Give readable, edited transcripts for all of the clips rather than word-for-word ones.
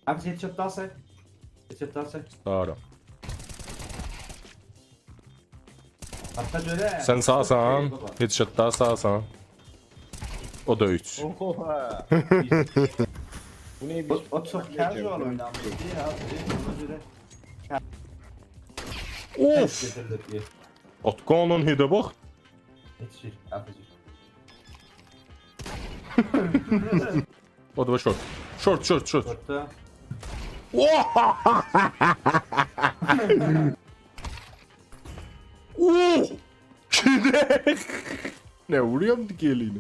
Abi headshot daha say. Headshot daha say. Sağ. Hatta şöyle. Sen sağsan. Headshot daha sağsan. O da 3. Oha. Bu neymiş? O çok casual oynanmış değil ya. Of! Atkanın hede bak. Yetişir. Afiyet. O da short. Short. Orta. Kide. Ne vuruyorum dikeliğini.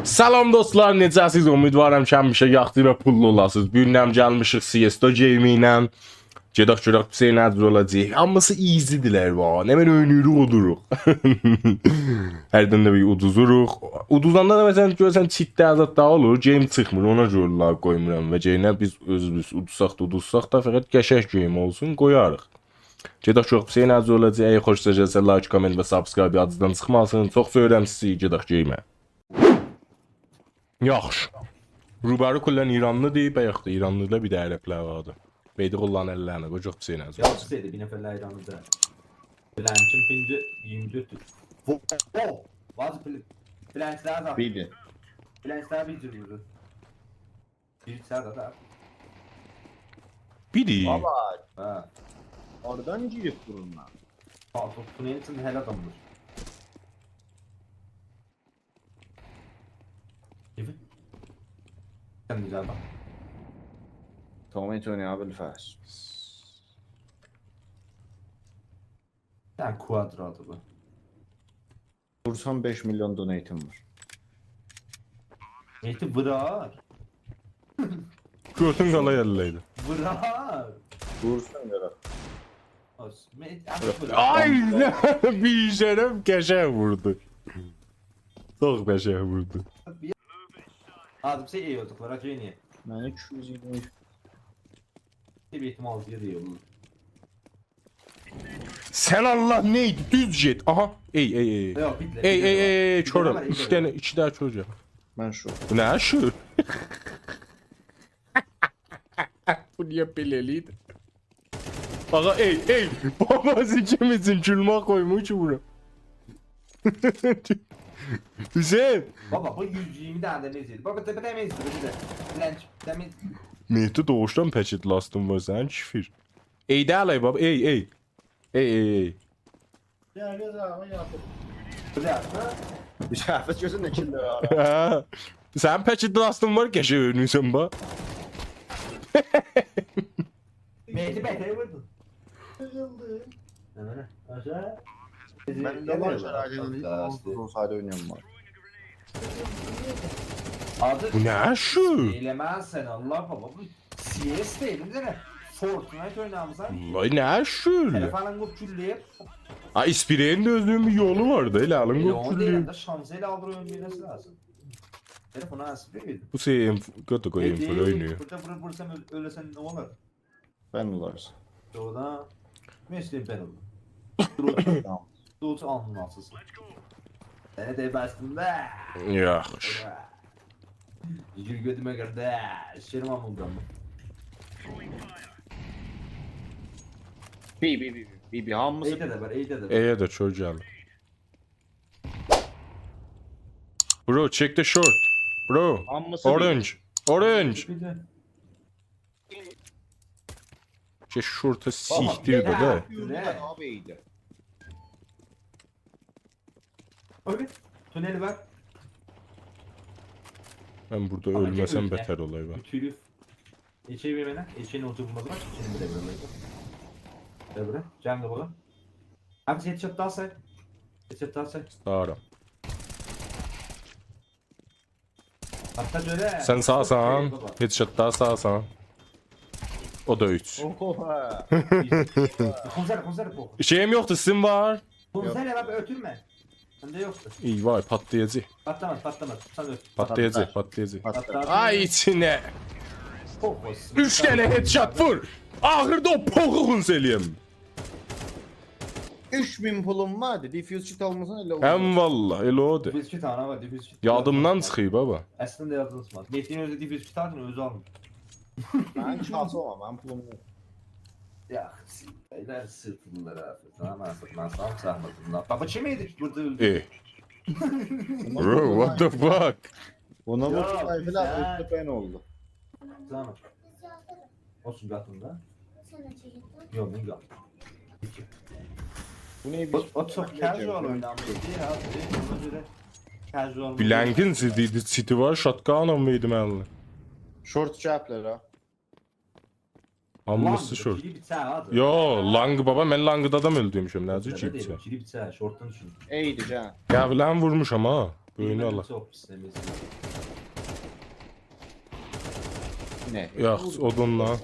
Salam dostlar, necəsiz? Ümidvaram ki, həmişə yaxşı pullu olasınız. Bu gündən gəlmişik Siesto Game ilə. Gedək görək bir şey nədir olacaq. Hamısı easydirlər va. Hemen oynayırıq, oduruq. Hərdən də bir uduzuruq. Uduzanda da məsələn görsən cheatdə azad da olur, game çıxmır. Ona görə lag qoymuram və game biz özümüz uduzsaq da fəqət qəşəng game olsun qoyarıq. Gedək görək bir şey nədir olacaq. Əgər xoşunuza gəlsə like, comment və subscribe adından çıxmasın. Çox söyürəm sizi, gedək game-ə. Yaxşı. Rubarı kullan İranlı deyib, bayaq da İranlıda bir də ərəblər vardı. Beydi kullan əllərini, qocaq bir şey nəzir. Yalçı dedi, bir nəfərlə ayranıda. Biləncin pinci 24. Bazı bilənclər var. Biri. Bilənclər bir cür vurdu. Bir sərdə da. Biri. Baba. Ha. Oradan girip durunlar. Tunelin için hələ adamdır. Gibi. Sen güzel bak. Tommy Tony abi الفاس. Sen kuadradı bu. Vursan 5 milyon donate'im var. Neydi vırar. Gördün qala yəlləydi. Vırar. Vursan göre. Ay, bir şərəm qəşəng vurdu. Çox qəşəng vurdu. Adım şey iyi olduklar acı niye? Ben 220. Bir ihtimal diye diyor bunu. Sən Allah neydi? Düz get. Aha. Ey. Yok bitle. Ey, çorum. 3 dənə, 2 daha çocuq. Ben şu. Bu nə şu? Bu niyə beləliydi? Ağa, ey. Babası ikimizin gülmə qoymuş ki bura. Hüseyin. Baba bu 120 tane demezdi. Baba tepe demezdi. Dilenç demez. Mehdi doğuşdan paket lastın var sen şifir. Ey de alay baba ey. Ya göz abi yaptım. Güzel. Bir şafet gözünde kimde var? Ha. Sen paket lastın var ki şey önüsün ba. Mehdi Bey'e vurdu. Hemen aşağı. Ben de var şarajının olsaydı oynayan var. Adı Bu ne şu? eylemezsen Allah baba bu CS değil mi? Fortnite oynamızda. Vay ne şu? Telefonun bu külleyip. Ha ispireyin de özlüğün bir yolu vardı. Hele alın Onu bu değil türlü. de şansıyla aldırı oynaması lazım. Telefonu nasıl bir Bu şey kötü koyayım full oynuyor. Burada vursam ölesen ne olur? Ben olarsın. Doğuda mesleğim ben oldum. Tamam. Doğutu anlamsız. Seni de bastım da. Yaxşı. Yürü gödüme gördü. Şerim amıldım. Bir hamısı. Eyde de var, eyde de var. Eye de çocuğu al. Bro check the short. Bro. Hamısı. Orange. Bir de. Şey şorta siktirdi de. Ne abiydi? Öyle. Tüneli var. Ben burada Ama ölmesem ülke. beter olay var. Tülüf. İçeyi vermene. İçeğin oturulması var. İçeğini bile vermeydi. Devre. Cem de burada. Abi headshot daha say. Headshot daha say. Sağram. Hatta şöyle. Sen sağsan. Headshot daha sağsan. O da 3. Oha. Konser bu. Şeyim yoktu sizin var. Konser abi ötürme. Sende yoktu. İyi vay patlayıcı. Patlamaz. Sen öt. Patlayıcı. Hatta Ay içine. Pokos. 3 tane headshot vur. Ahırda o pokuğun seliyim. 3000 pulum vardı. Diffuse kit almasan elə olur. Həm vallah elə odur. Diffuse kit ana var, diffuse kit. Yadımdan çıxıb baba. Əslində yazılmaz. Metin özü diffuse kit aldın, özü almır. Mən kağısı olmam, mən pulum yox. Ya, beyler sırtınlar abi. Tamam, ben sağ sahmadım. Baba kimiydi burada öldü? Bro, what the fuck? Ona Ya, bu sayfalar güzel. öldü ben oldu. Tamam. Olsun gatında. Sen açıkladın. Yok, ben gat. Bu ne O çok casual oynanmış değil abi. Ona göre casual. Bilangin City var, shotgun mıydı mənli? Short cevaplar ha. Hamısı short. Kili bitse abi. Yo, lang baba, mən langda adam öldürmüşəm, necə ki? Kili bitse, short'tan düşün. İyiydi can. Qəbilən vurmuşam ha. Böyünü Allah. Çok pis neyse. Ne? Yox, odunla.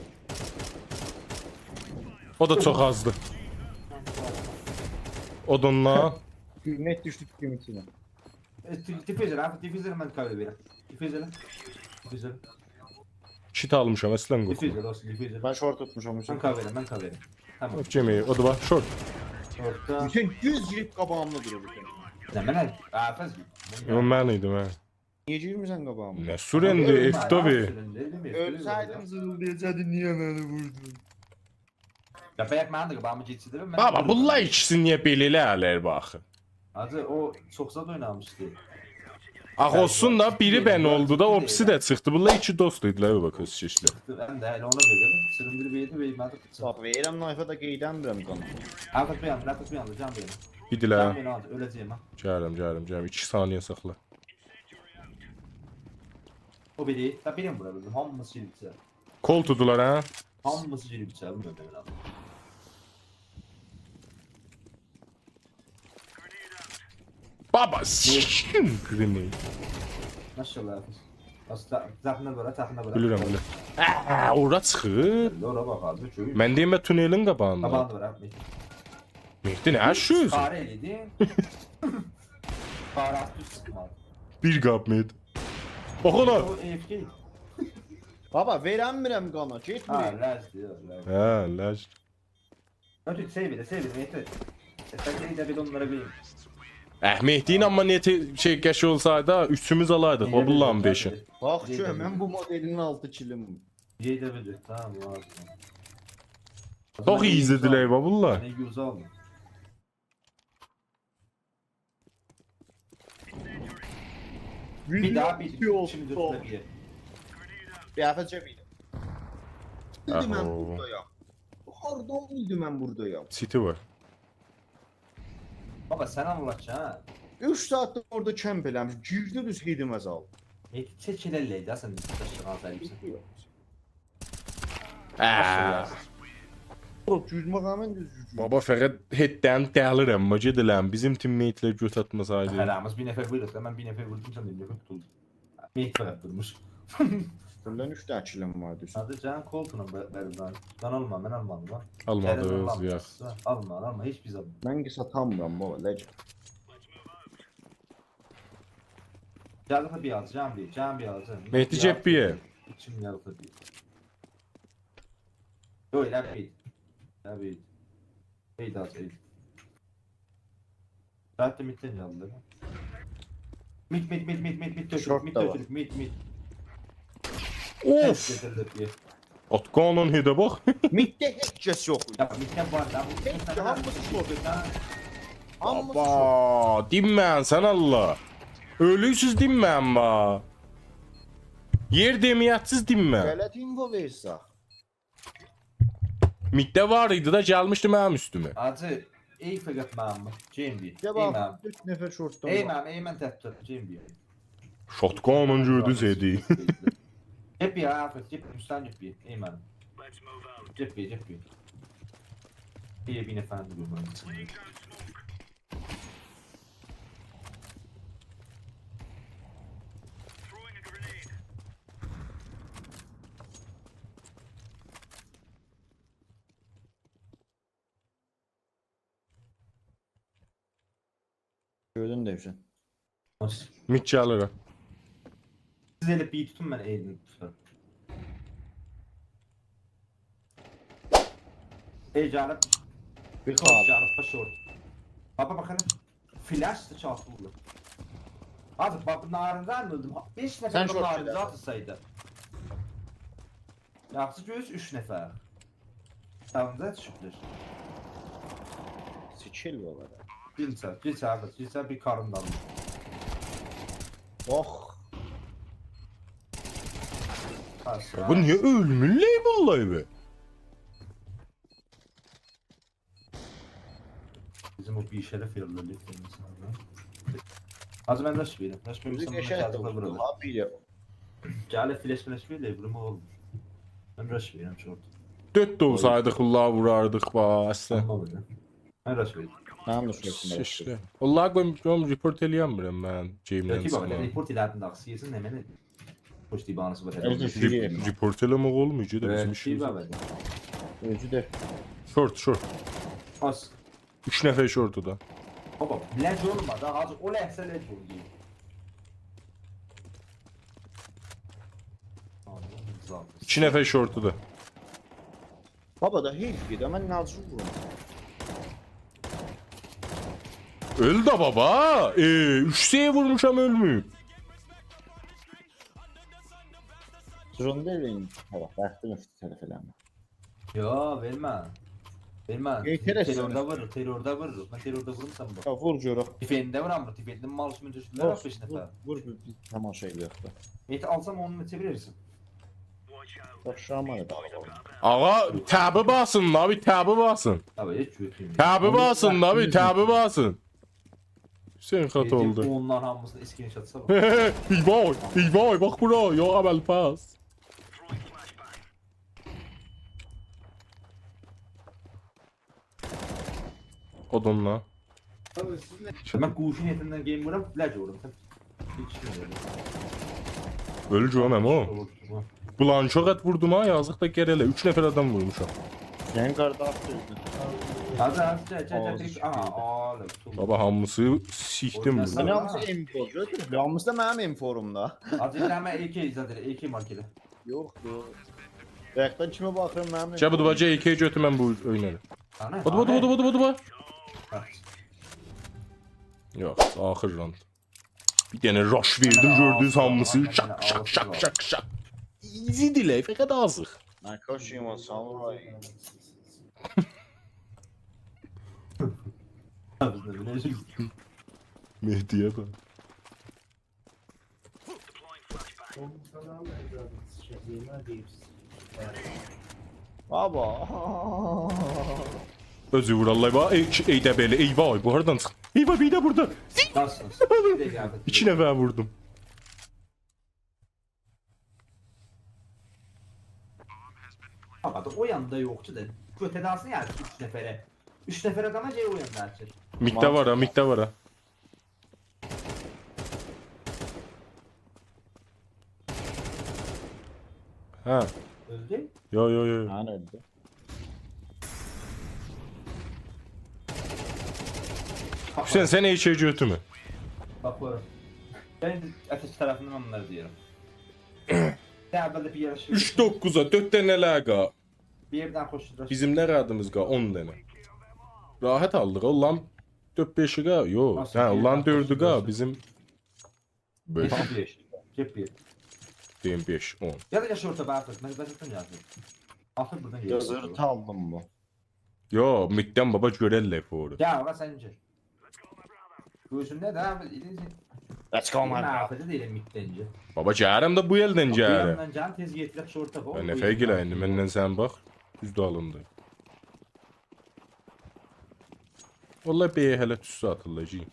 O da çox azdı. Odunla. Net düştük kimisine. Diffuser abi, diffuser ben kabul ederim. Diffuser. Diffuser. Kit almışam, əslən qoxu. Diffuser olsun, diffuser. Ben short tutmuşum. Ben kabul ederim, ben kabul ederim. Tamam. Cemi, o da var, short. Short'ta. Bütün 100 girip qabağımda durur bütün. Ne ben afaz gibi. O mən idim ha. Niye girmirsən qabağıma? Nə sürendi, F-tabi. Ölsəydin zırıldayacaktın, niye beni vurdun? Kapayak məndir, babamı geçti değil mi? Baba, bunlar ikisi niyə belələr baxın? Hacı o çok zat oynamıştı. Ax olsun da biri mən oldu da o birisi də çıxdı. Bunlar iki dost idilər baba öz şişlə. Ben de öyle ona verdim. Sırındır bir yedi ve imadı tutsa. Bak verirəm knife'a da qeydəmirəm qanı. Afat bir yandı, afat bir yandı, can benim. Can İdilər. benim aldı, öleceğim ha. Gələm. 2 saniyə saxla. O biri, da benim burada, hamısı cilipçe. Kol tudular ha. Hamısı cilipçe, bilmiyorum ben abi. Baba, sikim grenade. Maşallah Afat. Aslında taxına bura, taxına bura. Bilirəm elə. Ora çıxıb. Ora bax abi, çöyü. Mən deyim tunelin qabağında. Tabandı var abi. Mehdi nə yaşıyorsun? Fare eliydi. Fare attı sıkmadı. Bir qap Mehdi. Oxun o. O AFK. Baba verəmirəm qana, Ha, getmir. laz diyor, laz. Hə, laş. Ötü sev bir, Mehdi. Sen geri de bir onlara bir... Mehdi'nin amma niyeti şey qəş olsaydı üçümüz alaydık. O bullan 5'i. Bax ki, mən bu modelin 6 kilim. Yeyi de bilir, tamam lazım. Çox izlədilər bunlar. Ne yüz aldım. Bir daha bir Yok, şimdi yok. dur bir. Qiyafət cəbiydim. Bildim mən Aho. buradayam. Hardan bildim mən buradayam? City var. Baba sen anlatacaksın ha. 3 saatdir orada kemp eləmiş. Girdi düz hidimə zal. Çekilerleydi ha sen taşın altaymışsın. Çok yüzme rağmen düz yüzme. Baba fəqət headdən dəlirəm, ma gediləm. Bizim teammate'lər göt atmasaydı. Helamız bir nefer vurdu. Ben bir nefer vurdum sen de bir nefer tutuldun. Meyit fakat durmuş. Buradan 3 tane kilim var düz. Hadi can koltuğuna ben. Ben almam, ben almadım lan. Almadığız ya. Alma, hiç biz alma. Mən ki satamıram baba, ləcə. Yalıqı bir al, can bir al. Mehdi Ceppiye. İçim yalıqı bir. Yok, la bir. La bir. Beydi az, beydi. Zaten mitten yalıqı. Mit Short tökülük, da var. mit. Of! Atqanın hedə bax. Middə heç kəs yox. Ya mitten var lan. Heç hamısı şort. Hamısı şort. Baba, dinmən sən Allah. Ölüksüz dinmən ba. Yer demiyyətsiz dinmən. Qələt info versək. Middə var idi da gəlmişdi mənim üstümə. Acı, ey fakat mamma. JMB. Ya bax, 4 nəfər şortdan var. Eymen təttür, JMB. Shotgunun gördü sedi. Cep ya, Afet, cep, üstten cep bir. Eymen. Cep bir. Bir efendi bu bana. Gördün devşən. Mid gəlir. Siz elə bir tutun, mən eğildim tutarım. Ey canım, Bir çok xal. canım, short. Baba bakalım. Flash'tı çarptı vurdu. Hadi bak narından öldüm. 5 Sen nefer şort narından şeyler. atsaydı. Yaxşı göz 3 nefer. Tamamda düşübdür. Sikil olar. Bilsə bir karından. Oh. Bu niye ölmüyor vallahi be? Bizim o bir şeref yerleri. Az ben rush verim. Rush verim Bizi sana geçer de kazıkla vurdu. burada. Ha bir Gələ flash verir vurma olmuş. Ben rush verim short. 4 de olsaydık Allah vurardık bastı. Amma olur. Ben rush verim. Mənim də şortum Şişli. Allah koyayım report eləyəmirəm mən Jame'dən Peki bak çıxma. report elədin də axsıyırsan nə mənə xoş dibanısı var. Özür dilerim. Report eləmək olmayacaq da bizim Şey işimiz. var bəli. Özü də. Short. Az. 3 nəfər shortu da. Baba ledge olmadı. Azı o ləhsə ledge oldu. Zaten. 2 nəfər shortu da. Baba da heyf gedə, mən nazır vurum. Öl da baba. 3 sey vurmuşam ölmüyüb. Zorunda eləyin. Baba, bəxtim üstü tərəf eləmə. Yo vermə. Vermə. Terördə Terördə vurur. Ben terördə vurmuşam bak. Ya vur görək. Defenddə vuramır. Defenddə mal üstünü düşdülər 5 nəfər. Vur bir tamaşa eləyək də. Meti alsam onu neçə verirsin? Yaxşıma da bakalım. Ağa təbi basın la bir təbi basın. Abi heç götürmür. Təbi basın la bir təbi basın. Sen xat oldu. Onlar hamısını eski yaşatsa bak. İyi bak bura ya əməl pas. Odunla. Ben kuşun etinden game vuram, ledge vuram. Hiç şey Ölücüyəm o. Bulan çok et vurdum ha yazık da gerele 3 nəfər adam vurmuşam. Sənin qarda atdırdın. Hadi çək. Aha, Baba hamısı sikdim Oynasan- burada. Mən hamısı M4 götürüb. Hamısı da mənim M4-umda. Hadi hemen AK izledir, AK markeli. Yox, yox. Bayaqdan kimə baxıram mənim? Çabuk dubaca 2'ye götürməm bu oyunları. Ana. Budu. Yok ahır round. Bir tane rush verdim gördünüz hamısı şak. Easy delay fakat azıq. Mən koşuyum o samuray. Biz de bileceğiz. Mehdi'ye bak. Baba. Özü vurallah bak. Ey de böyle eyvah bu aradan çık. Eyvah bir de burada. Nasılsınız? Bir de geldik. 2 nəfər vurdum. Baba da o yanda yoktu da. Kötedasını yani 3 nefere. 3 nefere adama şey o yanda açır. Middə var ha. Ha. Öldü. Yo. Mən öldü. Hüseyin sen iyi şey götürmü? Bak bu. Ben de ateş tarafından onları diyorum. Ya böyle bir yarış. 3-9'a 4 dənə ləqa. Bir yerden koştular. Bizim nə qadımız qa 10 dənə. Rahat aldıq. Ulan 4-5'i qa. Yo. Nasıl Ha bir ulan yerden 4'ü qa koşturuyorsun? bizim 5 5. Cep 1. deyim 5 10. Ya da yaş orta bağırtık. Ben zaten yazdım. Altı buradan geliyor. Zırt aldım bu. Yo middən baba görərlər foru. Ya ama sence. Gözünde de abi. Let's go Ben man. afede değilim mittence. Baba gəlirəm də bu eldən Bu gəlirəm. yandan can tez getirip şorta koy. Ben nə fərq elə indi məndən sən bax. Düzdü alındı. Vallahi bey hələ tüssü atılacaq.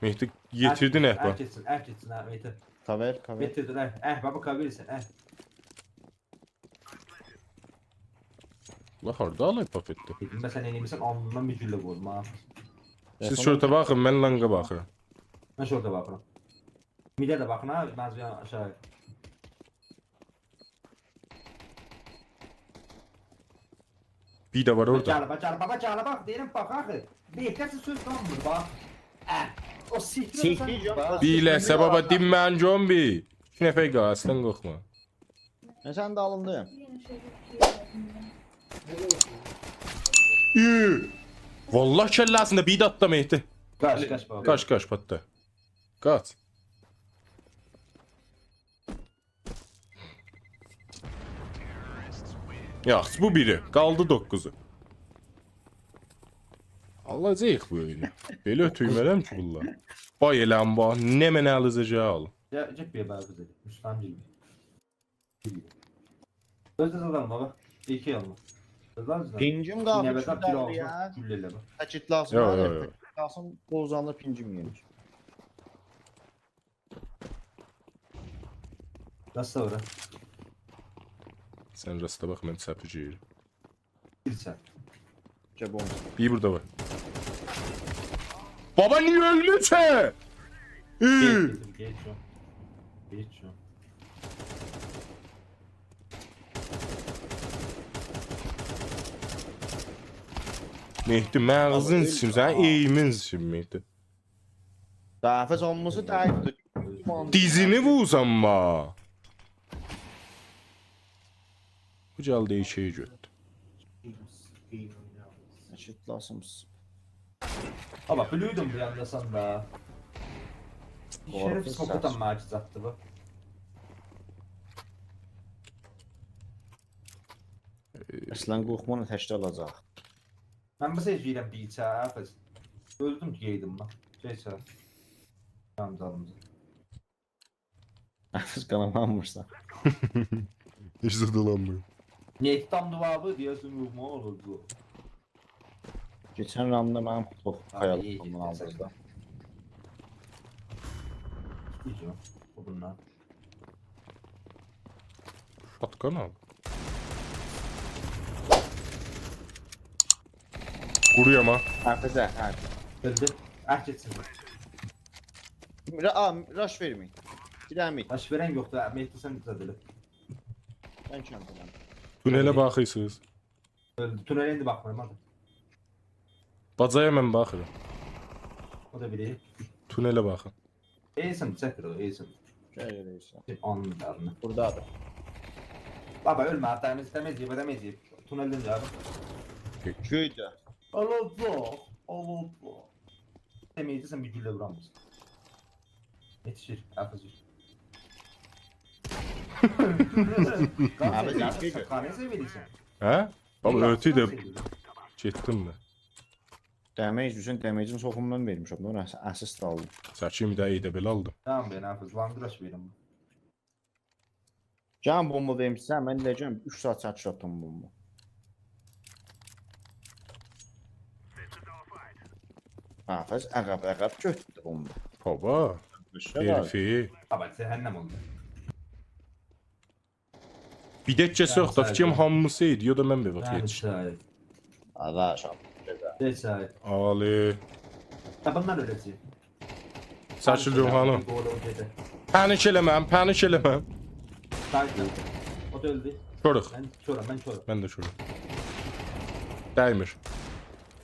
Mehdi getirdin bak. Erketsin ha Mehdi. Kaver. Getirdin baba kabirsin La harda alay pafetdi. Dedim ben sen elimisin alnından bir cülle koydum ha. Siz şorta baxın, mən langa baxıram. Ben şorta bakıram. Mide de bakın ha ben bir aşağı. Bir də var orada. Baba çağla bak diyelim bak akı. Behtesi söz kalmır bak. O siktir Siktir canım. Bir ləsə baba dinmən zombi. 2 nəfər qal, aslan qorxma. Sen de alındın. Vallahi kəllasında bir də atlam etdi. Kaç baba. Qaç patla. Qaç. Yaxşı, bu biri. Qaldı 9-u. Alacaq bu oyunu. Belə ötüymərəm ki bunlar. Bay eləm bu. Nə mənə alacaq? Ya cep bir baba kızı. Müslüman değil. Özde zaten baba. İki alma. Özde Pincim Yine qaldı bedel kilo şurada olsa ya. güllele bak. Təkid lazım. Yo, yo, yo. Lazım bozanlı pincim yemiş. Nasıl sonra? Sən rasta bax, mən çəpiciyim. Bir sen. Cəbon. Bir burada var. Baba niye öldü sen? Geç şu. Geç şu. Mehdi məğzin için, sən eyimin için Mehdi. Dəfəz olması dəyibdir. Dizini vursanma. Bu caldı şey gördü. Təkid lazım. Ama blüydüm bir anda sen da. Şeref Korkunç smokutan saç. maciz attı bu. Əslən qorxmanı təkdə alacaq. Ben bu sefer yiyeceğim bir içe hafız. Öldüm ki yedim ben. Şey çağır. Tamam dalımıza. Dəfəz qanamanmırsan. Hiç zıdılanmıyor. Niyettam duvarı diyorsun ruhma olurdu. Keçən ramda mənim futbol iyi, xəyalımdan iyi, aldırdı. Diyeceğim. Bu bunlar. Şatkan al. Kuruyor ama. Dəfəzə, hə. Öldü. Ah geçsin. Rush verməyin. Girəmik. Baş veren yoktu. Mehdi sen düzeldi. Mən kəndələm. Tünele bakıyorsunuz. Öldü. Tünele indi bakmayayım hadi. Bacaya mən baxıram. O da biri. Tünele baxın. İyisin çekir o iyisin. Gəlirsən. Onun derdi. Buradadır. Baba ölme hatta istemez yiyip. Tünelden cevabı. Göydə. Allah. Demeydi sen bir gülle vuramazsın. Yetişir. Hafızır. Abi, yetişir. Kanı seviyorsun. Hə? Baba ötü də getdim də. Damage üçün damage'in çoxundan vermişəm. Onu assist aldım. Saçım da iyi də belə aldım. Tamam ben hafız. Langraş verim. Can bomba vermişsən, mən deyəcəm 3 saat çatış atdım bomba. Hafız əqab götürdü bomba. Baba, herifi. Baba cehennem oldu. Bir də keçək da kim hamısı idi, ya da mən bir vaxt Yani yetişdim. şahit. Adaş abi. De şahit. Ali. Ya bunlar öğretiyor. Saçıl Ruhanım. Gol o gece. Panik eləməm. Şahit öldü. O da öldü. Çoruq. Ben çorum. Mən də çoruq. Dəymir.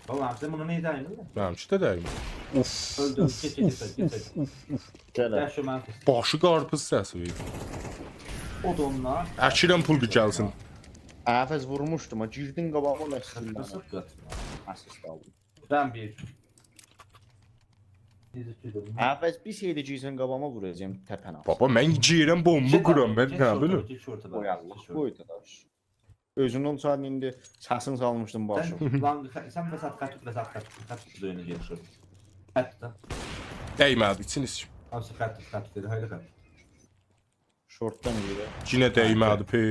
Baba sen bunu neydi aynı mı? Mənimki də dəymir. Uf. Öldü. Geç. Gələ. Yaşı mantık. Başı qarpız səsi verir. O da onlar. Əkirəm pul gəlsin. Hafız vurmuşdum, girdin qabağıma məsələn. Nasıl kat? Assist aldım. Ben bir. Dizi tüydüm. Hafız bir şeydə girsən qabağıma vuracağam təpənə. Baba, mən girəm bomba quram, mən nə bilim. Oy Allah, qoydu daş. Özünün saat indi səsini salmışdım başım. Sen fesat kat oynayacağım şu. Hatta. Dəymədi, içiniz. Abi kat dedi. Haydi kat. Şortdan görə. Cinə dəymədi pe.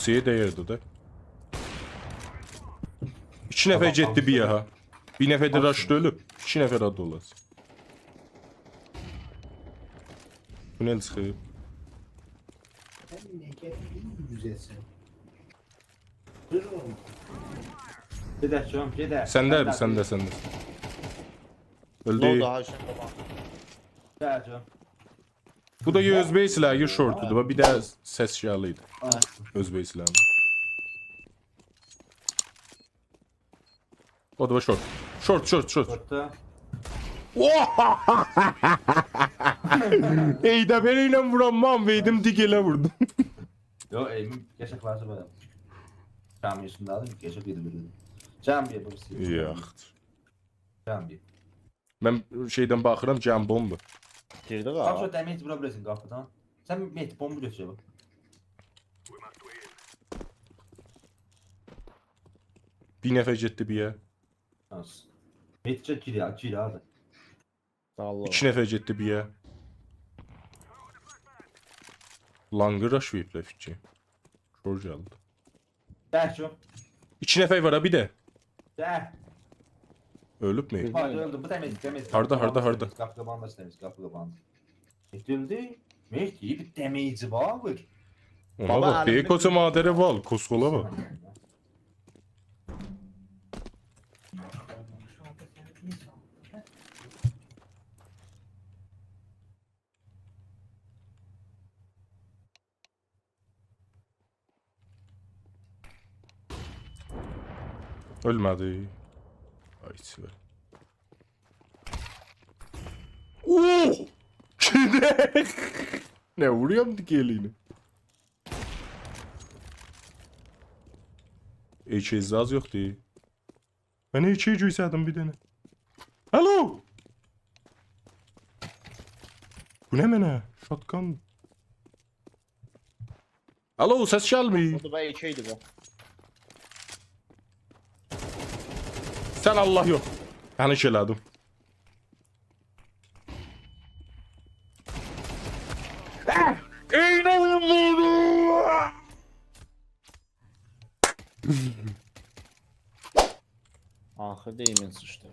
Şeyə dəyirdi də. 2 nəfər getdi bir yaha. Bir nəfər də raşdı ölüb. 2 nəfər adı olasın. Tünel çıxıb. Gedək şu an gedək. Səndə. Öldü. Lo daha şey qabaq. Gəl şu an. Bu da Özbek silahı şortudur. Bir də səs şialı idi. Özbek silahı. O da şort. Şort. Orta. Eydə belə ilə vuramam, verdim digelə vurdum. Yo eğimim yaşak varsa böyle. Cam yaşında aldım. Yaşak yedi bir. Cam bir yapıp sildim. Yaxdır. Tamam bir. Mən şeydən baxıram, cəm bomba. Girdi Bak qala. şu damage vurabilirsin kapıdan. Sen Mehdi bombu götür bak. Bir nəfər getdi bir yer. Nasıl? Mehdi çek gir hadi. Dallı. 2 nəfər getdi bir yer. Langı rush veriblər fikri. Kör gəldi. Gel şu. 2 nəfər var ha bir də. Gel. Ölüb mü? Bak öldüm bu damage. Harda? Kapı kapandı temiz kapı kapandı. Mehdi öldü. Mehdi bir damage'i var. Ona Baba, bax, əlimdə Beykoça madərə var, koskola var. Ölmədi. Ay sivə. Oh! Ne vuruyorum dikeliğini? HZ az yok değil. Ben HZ gösterdim bir tane. Alo! Bu ne mene? Shotgun. Alo ses gelmiyor. Bu da ben ikiydi bu. Sen Allah yok. Ben iş elədim. İnanılmıyorum. Axır deyimin sıçdı.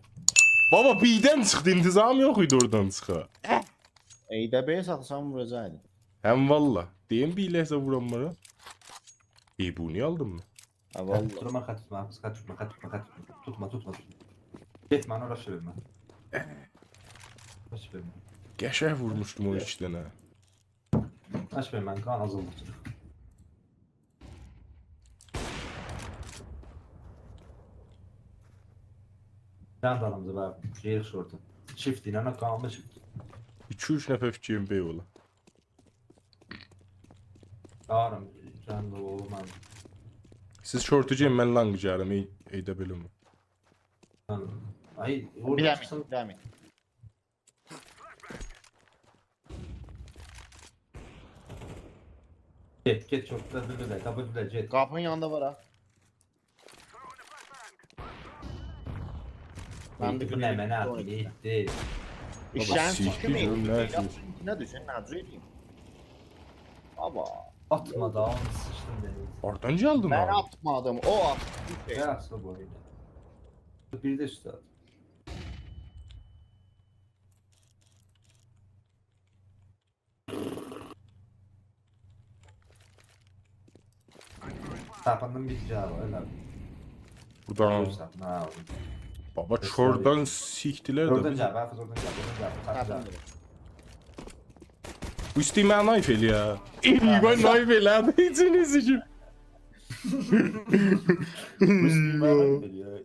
Baba birden çıktı, intizam yok idi oradan çıxa. EDB'ye satsam vuracaktı. Hem valla. Deyim bir lehze vuran bana. İyi bu niye aldın mı? Ha vallahi. Durma kaçma. Tutma. Gitme ana uğraş verme. Uğraş verme. Geçer vurmuştum o 2 tane. Uğraş verme ben kan azaldı. Sen de aramızda var. Şehir şortu. Shift inana kalma shift. 2-3 nəfər fikrim bey ola. Ağrım. Can da olmaz. Siz şortucuyum, mən lang gələm, eydə bilim. Ay Bir orada daha çıksın. bir daha mı? Get çok da dur kapı dur jet. Kapının yanında var ha. Ben de Bu ne men abi gitti. İşten siktir çıktı mı? canım, ne yapıyorsun? Ne düşün, ne edeyim? Baba. Atma da onu sıçtım dedi. Oradan gəldin Ben ha. atmadım, o attı. Ne aslında bu oyunda? Bir de üstad. Tapanın bir cevabı öyle. Buradan. Ne abi? Baba çordan sikdilər Oradan də. cevap, hafız oradan cevap. Tabii. Bu istəyən naif el ya. İyi ben naif el ha. İçini sikim.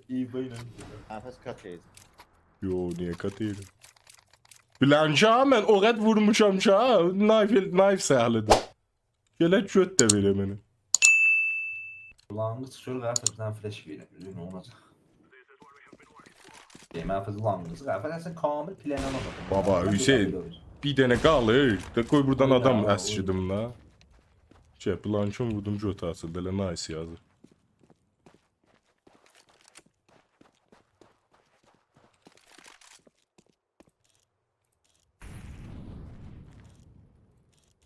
İyi böyle. Nefes katıyız. Yo niye katıyım? Biləncə mən o qəd vurmuşam ki ha. Naif səhlidir. Gələk göt də verə mənə. Kulağımız şöyle hafızdan flash verir. Ne olacak? Benim hafız kulağımız. Hafızdan kamil planı olmadı. Baba, Hüseyin. Bir dənə qalır. Da qoy buradan Oyna, adam oyna. əsçidim la. Blançon vurdum jotası. Dələ nice yazır.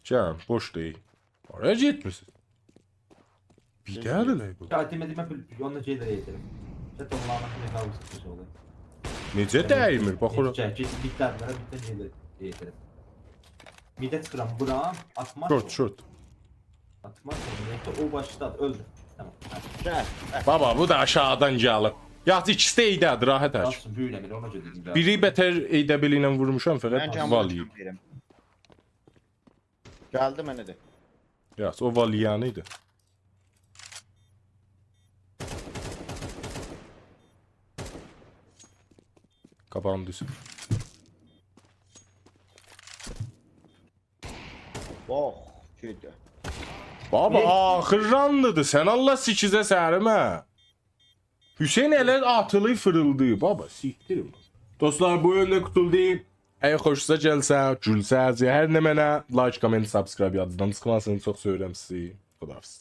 Can, boş değil. Oraya gitmişsin. Bir gəldi bu. Ya demediğime onunla şeyleri yeterim. Set onlarla bir kavga sıkmış oluyor. Necə dəymir? Bax ora. Bitlerlere bitten şeyleri yeterim. Mide tıkıram buram atmak. Short. Atmak sonra o başladı öldü. Tamam. Gel. Baba bu da aşağıdan gəlib. Yaxşı ikisi də eydədir, rahat əş. Nasıl büyülemeli ona göre dedim. Biri bətər eydəbil ilə vurmuşam Ben fəqət camını Valiyib. çekerim. Geldi bana de. Yaxşı, o Valiyanı idi. Qabandı. Oh, kötü. Baba axır randıdır. Sən Allah sikizə sərimə. Hüseyn elə atılıyı fırıldı. Baba siktirim. Dostlar, bu oyunda qutuldu. Əgər xoşunuza gəlsə, gülsəz, hər nə mənə like, comment, subscribe yadınızdan çıxmasın. Çox sevirəm sizi. Xudahafiz.